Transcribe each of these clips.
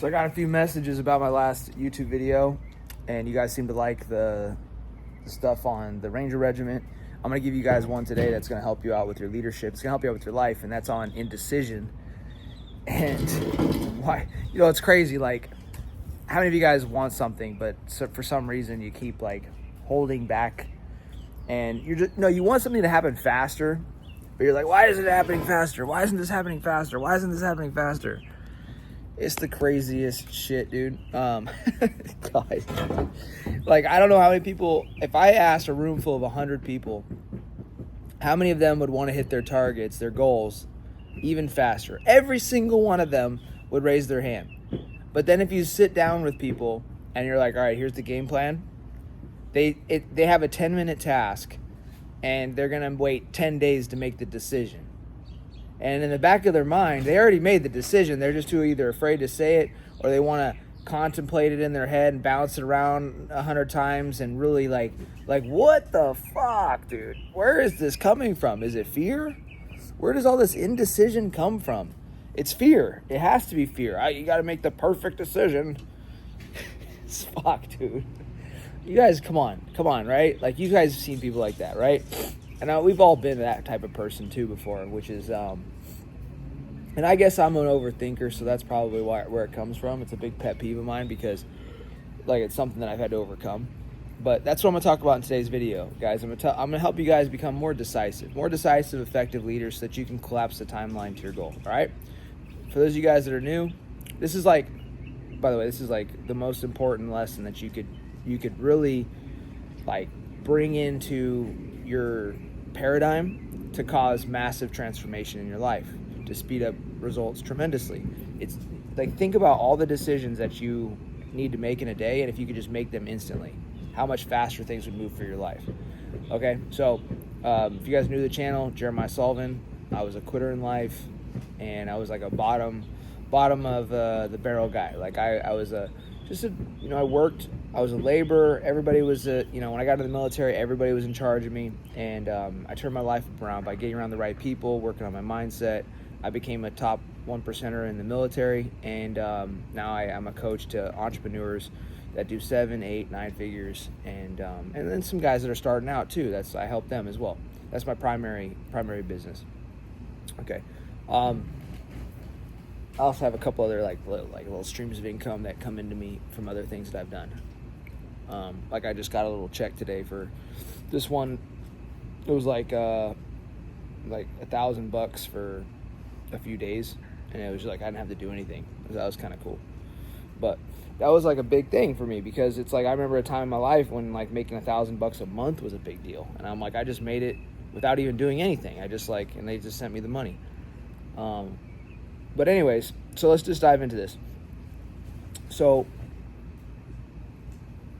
So I got a few messages about my last YouTube video, and you guys seem to like the stuff on the Ranger Regiment. I'm going to give you guys one today that's going to help you out with your leadership. It's going to help you out with your life, and that's on indecision. And why, it's crazy. Like, how many of you guys want something, but for some reason you keep like holding back, and you want something to happen faster, but you're like, why isn't it happening faster? Why isn't this happening faster? Why isn't this happening faster? It's the craziest shit, dude. Guys, like, I don't know how many people, if I asked a room full of 100 people, how many of them would want to hit their targets, their goals, even faster? Every single one of them would raise their hand. But then if you sit down with people and you're like, all right, here's the game plan, they have a 10-minute task, and they're going to wait 10 days to make the decision. And in the back of their mind, they already made the decision. They're just too either afraid to say it, or they want to contemplate it in their head and bounce it around 100 times and really like what the fuck, dude? Where is this coming from? Is it fear? Where does all this indecision come from? It's fear. It has to be fear. You got to make the perfect decision. It's fuck, dude. You guys, come on, right? Like, you guys have seen people like that, right? And we've all been that type of person too before, which is, and I guess I'm an overthinker, so that's probably where it comes from. It's a big pet peeve of mine because, like, it's something that I've had to overcome. But that's what I'm going to talk about in today's video, guys. I'm going to help you guys become more decisive, effective leaders so that you can collapse the timeline to your goal, all right? For those of you guys that are new, this is like, by the way, this is like the most important lesson that you could really, like, bring into your paradigm to cause massive transformation in your life, to speed up results tremendously. It's like, think about all the decisions that you need to make in a day, and if you could just make them instantly, how much faster things would move for your life. Okay, so if you guys are new to the channel, Jeremiah Sullivan, I was a quitter in life, and I was like a bottom of the barrel guy. Like, I was I worked, I was a laborer. Everybody was when I got into the military, everybody was in charge of me. And I turned my life around by getting around the right people, working on my mindset. I became a top 1%er in the military. And now I'm a coach to entrepreneurs that do 7, 8, 9 figures. And then some guys that are starting out too. I help them as well. That's my primary business. Okay. I also have a couple other like little streams of income that come into me from other things that I've done. Like, I just got a little check today for this one. It was like $1,000 for a few days, and it was like I didn't have to do anything. That was kind of cool. But that was like a big thing for me, because it's like I remember a time in my life when like making $1,000 a month was a big deal, and I'm like, I just made it without even doing anything. And they just sent me the money. But anyways, so let's just dive into this. So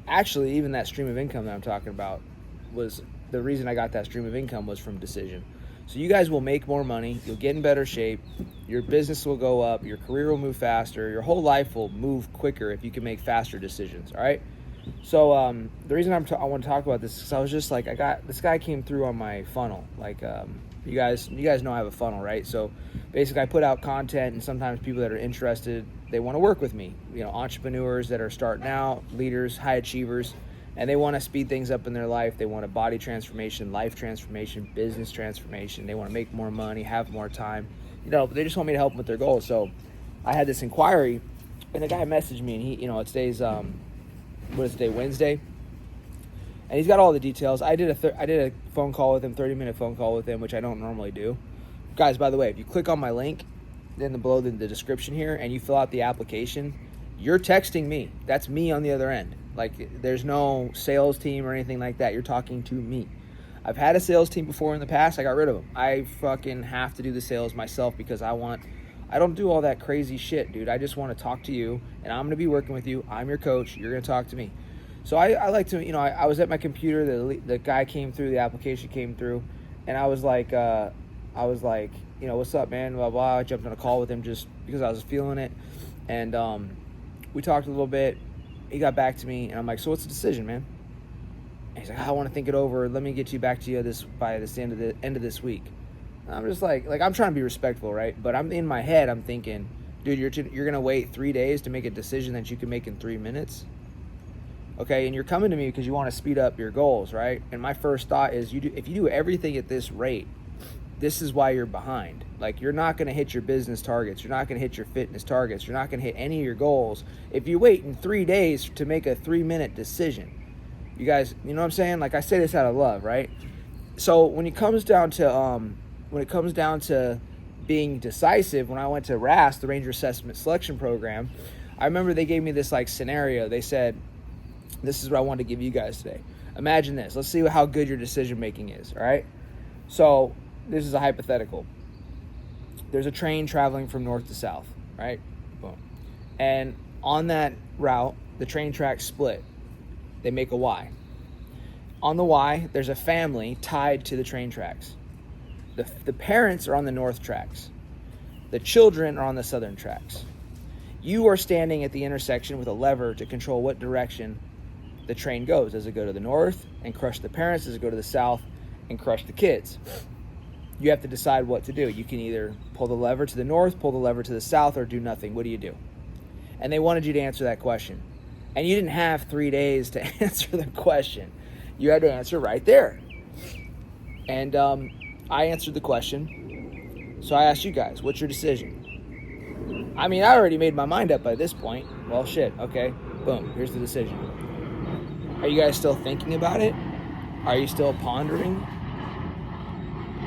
actually, even that stream of income that I'm talking about, was the reason I got that stream of income was from decision. So you guys will make more money, you'll get in better shape, your business will go up, your career will move faster, your whole life will move quicker if you can make faster decisions, all right? So the reason I want to talk about this is because I was just like, this guy came through on my funnel. Like, you guys know I have a funnel, right? So basically I put out content, and sometimes people that are interested, they want to work with me. Entrepreneurs that are starting out, leaders, high achievers, and they want to speed things up in their life. They want a body transformation, life transformation, business transformation. They want to make more money, have more time. They just want me to help them with their goals. So I had this inquiry, and the guy messaged me, and he, today's what is today, Wednesday? And he's got all the details. I did a phone call with him, 30-minute phone call with him, which I don't normally do. Guys, by the way, if you click on my link below the description here, and you fill out the application, you're texting me. That's me on the other end. Like, there's no sales team or anything like that. You're talking to me. I've had a sales team before in the past. I got rid of them. I fucking have to do the sales myself because I don't do all that crazy shit, dude. I just want to talk to you, and I'm going to be working with you. I'm your coach. You're going to talk to me. So I like to, I was at my computer. The guy came through. The application came through, and I was like, what's up, man? Blah, blah. I jumped on a call with him just because I was feeling it, and we talked a little bit. He got back to me, and I'm like, so what's the decision, man? And he's like, I want to think it over. Let me get you back to you by the end of this week. And I'm just like I'm trying to be respectful, right? But I'm in my head, I'm thinking, Dude, you're going to wait 3 days to make a decision that you can make in 3 minutes? Okay, and you're coming to me because you want to speed up your goals, right? And my first thought is if you do everything at this rate, this is why you're behind. Like, you're not going to hit your business targets. You're not going to hit your fitness targets. You're not going to hit any of your goals if you wait in 3 days to make a 3-minute decision. You guys, you know what I'm saying? Like, I say this out of love, right? So when it comes down to being decisive, when I went to RAS, the Ranger Assessment Selection Program, I remember they gave me this like scenario. They said, this is what I wanted to give you guys today. Imagine this. Let's see how good your decision making is, all right? So this is a hypothetical. There's a train traveling from north to south, right? Boom. And on that route, the train tracks split. They make a Y. On the Y, there's a family tied to the train tracks. The parents are on the north tracks. The children are on the southern tracks. You are standing at the intersection with a lever to control what direction the train goes. Does it go to the north and crush the parents? Does it go to the south and crush the kids? You have to decide what to do. You can either pull the lever to the north, pull the lever to the south, or do nothing. What do you do? And they wanted you to answer that question. And you didn't have 3 days to answer the question. You had to answer right there. And I answered the question. So I asked you guys, what's your decision? I mean, I already made my mind up by this point. Well, shit, okay. Boom, here's the decision. Are you guys still thinking about it? Are you still pondering?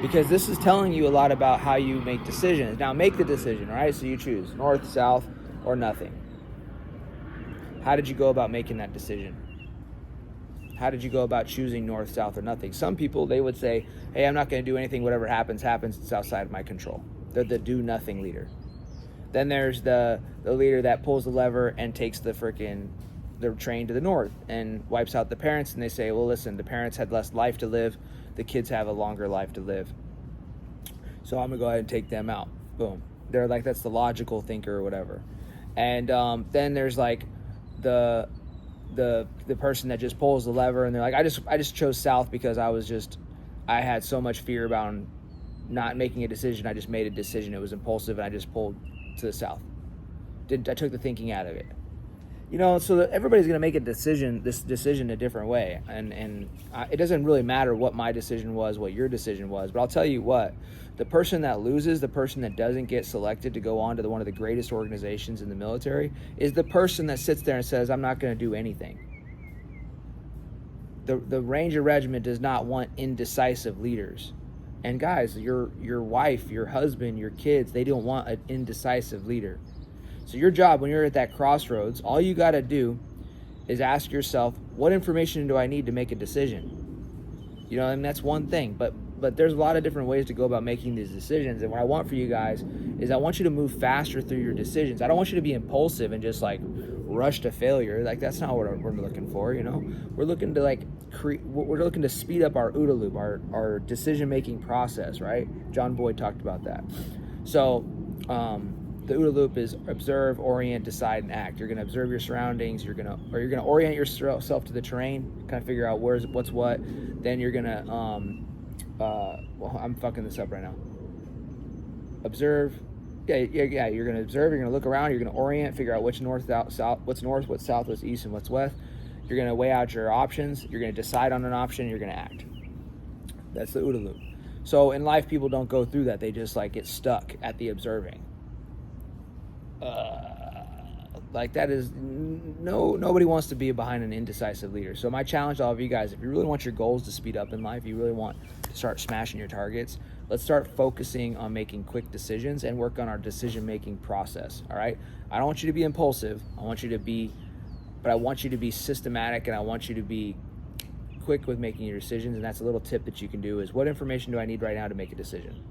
Because this is telling you a lot about how you make decisions. Now, make the decision, all right? So you choose north, south, or nothing. How did you go about making that decision? How did you go about choosing north, south, or nothing? Some people, they would say, hey, I'm not going to do anything. Whatever happens, it's outside of my control. They're the do-nothing leader. Then there's the leader that pulls the lever and takes the train to the north and wipes out the parents. And they say, well, listen, the parents had less life to live. The kids have a longer life to live. So I'm going to go ahead and take them out. Boom. They're like, that's the logical thinker or whatever. And then there's like the person that just pulls the lever, and they're like, I just chose south because I had so much fear about not making a decision. I just made a decision. It was impulsive, and I just pulled to the south. I took the thinking out of it. You know, so everybody's going to make this decision a different way. And it doesn't really matter what my decision was, what your decision was. But I'll tell you what, the person that loses, the person that doesn't get selected to go on to one of the greatest organizations in the military, is the person that sits there and says, I'm not going to do anything. The Ranger Regiment does not want indecisive leaders. And guys, your wife, your husband, your kids, they don't want an indecisive leader. So your job when you're at that crossroads, all you got to do is ask yourself, what information do I need to make a decision? You know, and that's one thing. But there's a lot of different ways to go about making these decisions. And what I want for you guys is I want you to move faster through your decisions. I don't want you to be impulsive and just like rush to failure. Like, that's not what we're looking for, you know? We're looking to we're looking to speed up our OODA loop, our decision-making process, right? John Boyd talked about that. So, the OODA loop is observe, orient, decide, and act. You're going to observe your surroundings. You're going to orient yourself to the terrain, kind of figure out what's what. Then you're going to, well, I'm fucking this up right now. Observe. Yeah. You're going to observe. You're going to look around. You're going to orient, figure out what's north, what's south, what's east, and what's west. You're going to weigh out your options. You're going to decide on an option. You're going to act. That's the OODA loop. So in life, people don't go through that. They just like get stuck at the observing. Like that is nobody wants to be behind an indecisive leader. So my challenge to all of you guys, if you really want your goals to speed up in life, you really want to start smashing your targets, let's start focusing on making quick decisions and work on our decision-making process. All right. I don't want you to be impulsive. I want you to be systematic, and I want you to be quick with making your decisions. And that's a little tip that you can do is, what information do I need right now to make a decision?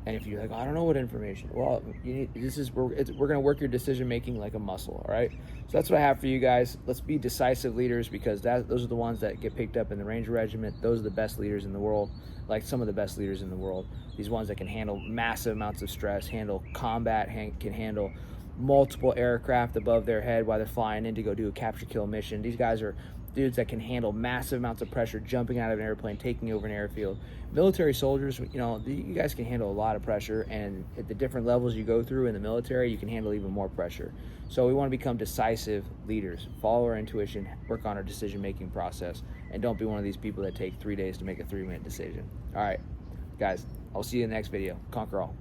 And if you're like, I don't know what information, well, we're going to work your decision making like a muscle, all right? So that's what I have for you guys. Let's be decisive leaders, because those are the ones that get picked up in the Ranger Regiment. Those are the best leaders in the world, like some of the best leaders in the world. These ones that can handle massive amounts of stress, handle combat, can handle multiple aircraft above their head while they're flying in to go do a capture kill mission. These guys are dudes that can handle massive amounts of pressure, jumping out of an airplane, taking over an airfield. Military soldiers, you guys can handle a lot of pressure, and at the different levels you go through in the military, you can handle even more pressure. So we want to become decisive leaders, follow our intuition, work on our decision-making process, and don't be one of these people that take 3 days to make a 3-minute decision. All right, guys, I'll see you in the next video. Conquer all.